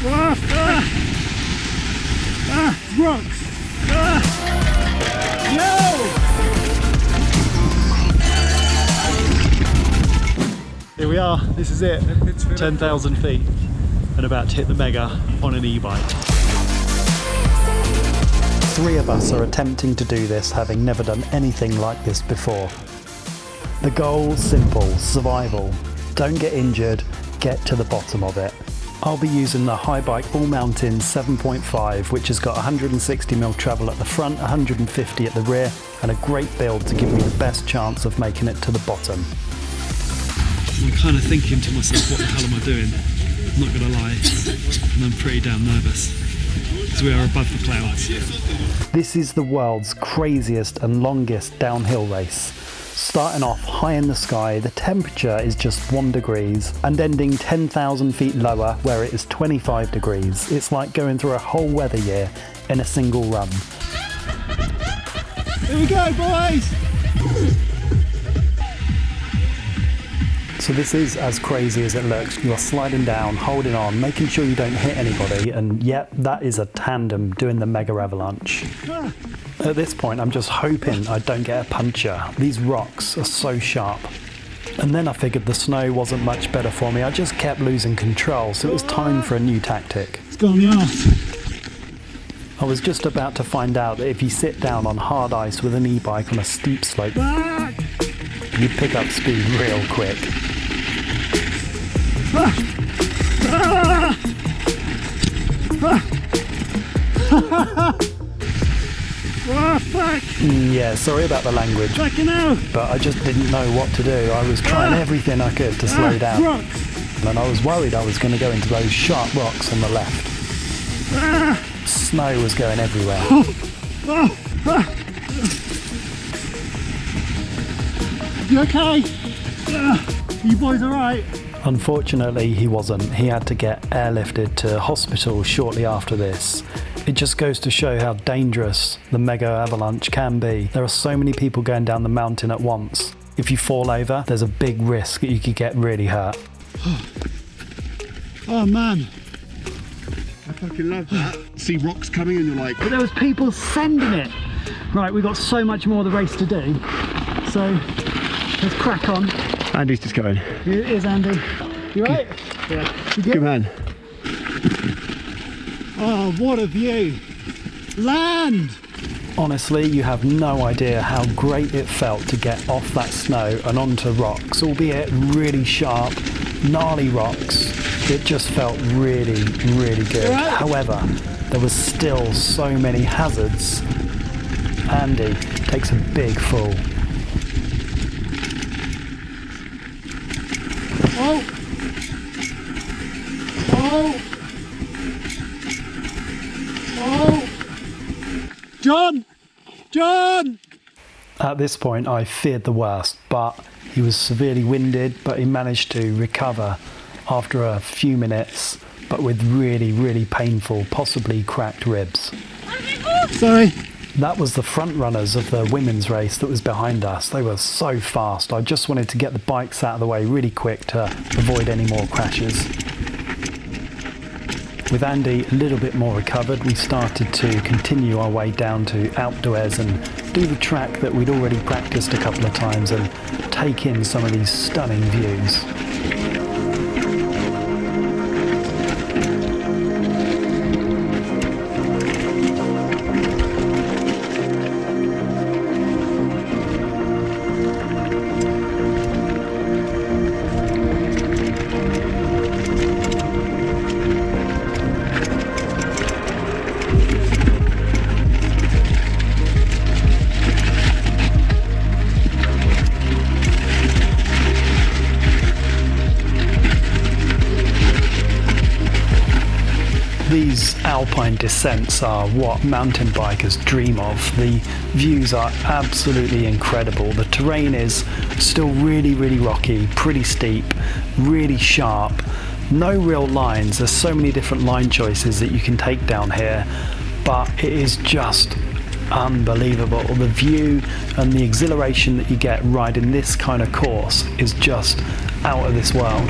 Rocks! No! Here we are, this is it. 10,000 feet and about to hit the Mega on an e-bike. 3 of us are attempting to do this, having never done anything like this before. The goal, simple, survival. Don't get injured, get to the bottom of it. I'll be using the Haibike AllMtn 7.5, which has got 160mm travel at the front, 150 at the rear, and a great build to give me the best chance of making it to the bottom. I'm kind of thinking to myself, what the hell am I doing? I'm not going to lie, and I'm pretty damn nervous, because we are above the clouds. This is the world's craziest and longest downhill race. Starting off high in the sky, the temperature is just 1 degree, and ending 10,000 feet lower where it is 25 degrees. It's like going through a whole weather year in a single run. Here we go, boys! So this is as crazy as it looks. You are sliding down, holding on, making sure you don't hit anybody, and yep, that is a tandem doing the Megavalanche. At this point, I'm just hoping I don't get a puncture. These rocks are so sharp. And then I figured the snow wasn't much better for me. I just kept losing control, so it was time for a new tactic. It's gone me off. I was just about to find out that if you sit down on hard ice with an e-bike on a steep slope, you pick up speed real quick. Oh, fuck. Yeah, sorry about the language, but I just didn't know what to do. I was trying everything I could to slow down, and I was worried I was going to go into those sharp rocks on the left. Snow was going everywhere. You okay? You boys alright? Unfortunately, he wasn't. He had to get airlifted to hospital shortly after this. It just goes to show how dangerous the Megavalanche can be. There are so many people going down the mountain at once. If you fall over, there's a big risk that you could get really hurt. Oh man. I fucking love that. See rocks coming and you're like... But there was people sending it. Right, we've got so much more of the race to do. So, let's crack on. Andy's just going. Here it is, Andy. You right? Yeah. You Good man. Oh, what a view! Land! Honestly, you have no idea how great it felt to get off that snow and onto rocks, albeit really sharp, gnarly rocks. It just felt really, really good. Right. However, there was still so many hazards. Andy takes a big fall. Oh! Oh! Oh! John! John! At this point I feared the worst, but he was severely winded, but he managed to recover after a few minutes, but with really, really painful, possibly cracked ribs. Sorry. That was the front runners of the women's race that was behind us. They were so fast. I just wanted to get the bikes out of the way really quick to avoid any more crashes. With Andy a little bit more recovered, we started to continue our way down to outdoors and do the track that we'd already practiced a couple of times and take in some of these stunning views. These alpine descents are what mountain bikers dream of. The views are absolutely incredible. The terrain is still really, really rocky, pretty steep, really sharp. No real lines. There's so many different line choices that you can take down here, but it is just unbelievable. The view and the exhilaration that you get riding this kind of course is just out of this world.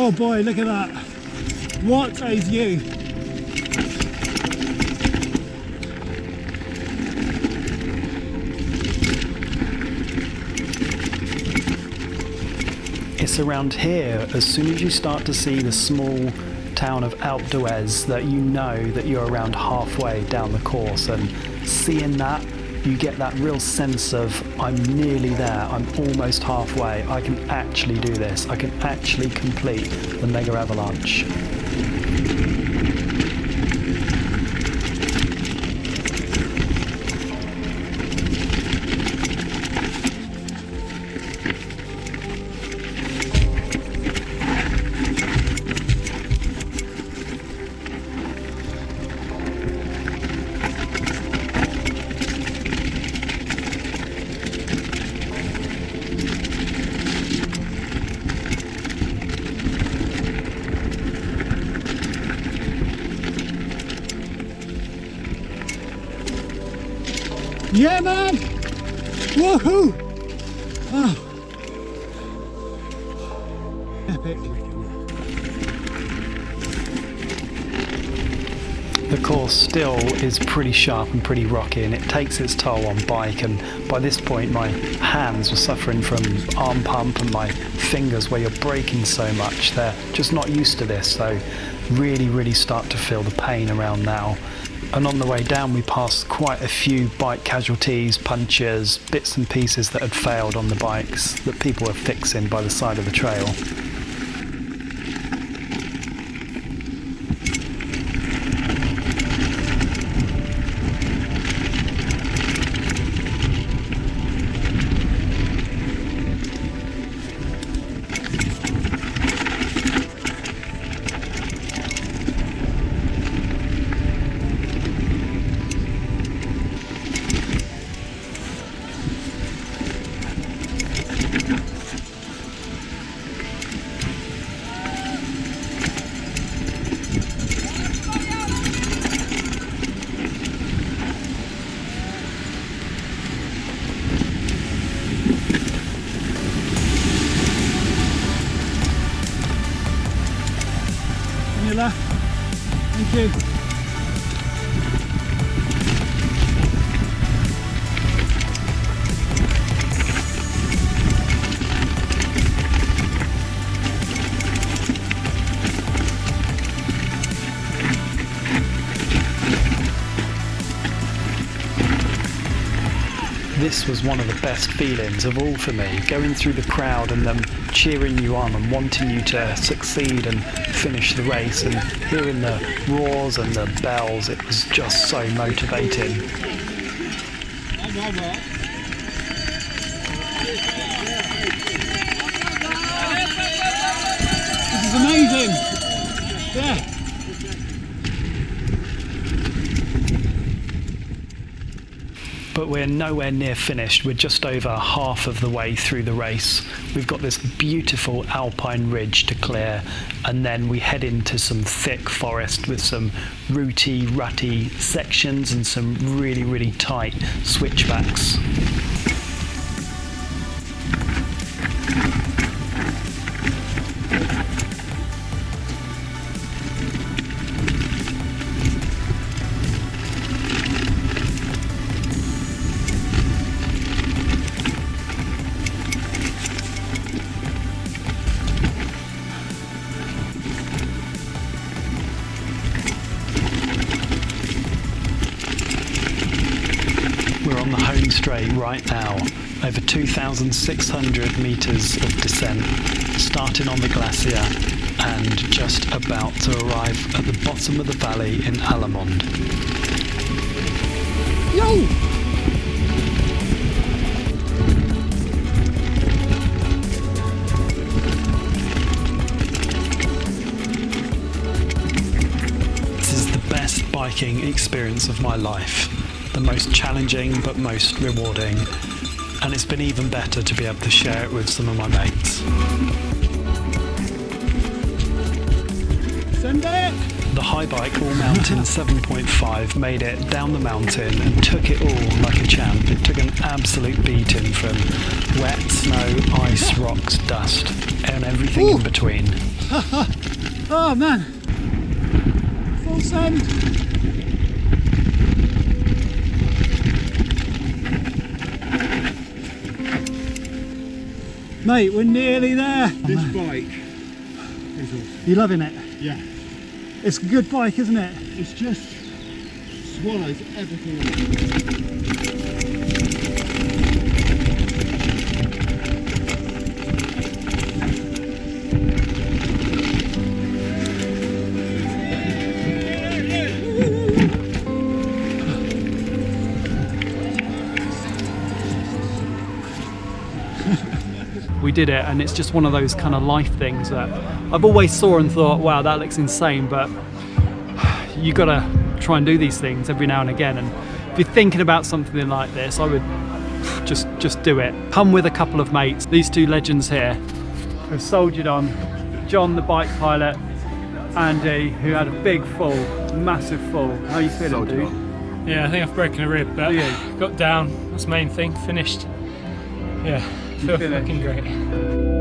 Oh boy, look at that. What a view. It's around here, as soon as you start to see the small town of Alpe d'Huez, that you know that you're around halfway down the course, and seeing that, you get that real sense of, I'm nearly there, I'm almost halfway, I can actually do this, I can actually complete the Megavalanche. Yeah, man! Woohoo! Oh. Epic. The course still is pretty sharp and pretty rocky, and it takes its toll on bike, and by this point my hands were suffering from arm pump, and my fingers, where you're braking so much, they're just not used to this, so really start to feel the pain around now. And on the way down we passed quite a few bike casualties, punctures, bits and pieces that had failed on the bikes that people were fixing by the side of the trail. Thank you. This was one of the best feelings of all for me, going through the crowd and them cheering you on and wanting you to succeed and finish the race, and hearing the roars and the bells. It was just so motivating. This is amazing! Yeah! But we're nowhere near finished. We're just over half of the way through the race. We've got this beautiful alpine ridge to clear, and then we head into some thick forest with some rooty, rutty sections and some really tight switchbacks. We're on the home straight right now, over 2,600 metres of descent, starting on the glacier and just about to arrive at the bottom of the valley in AllMtn. Yo! This is the best biking experience of my life. The most challenging but most rewarding, and it's been even better to be able to share it with some of my mates. Send it! The Haibike AllMtn 7.5 made it down the mountain and took it all like a champ. It took an absolute beating from wet, snow, ice, rocks, dust. and everything in between. Oh man, full send. Mate, we're nearly there. This bike is awesome. You loving it? Yeah. It's a good bike, isn't it? It's just swallows everything. We did it, and it's just one of those kind of life things that I've always saw and thought, wow, that looks insane, but you gotta try and do these things every now and again. And if you're thinking about something like this, I would just do it. Come with a couple of mates. These two legends here have soldiered on. John, the bike pilot, Andy, who had a big fall, massive fall. How are you feeling, dude? Yeah, I think I've broken a rib, but Yeah. got down. That's the main thing. Finished. Yeah, feel finished? fucking great.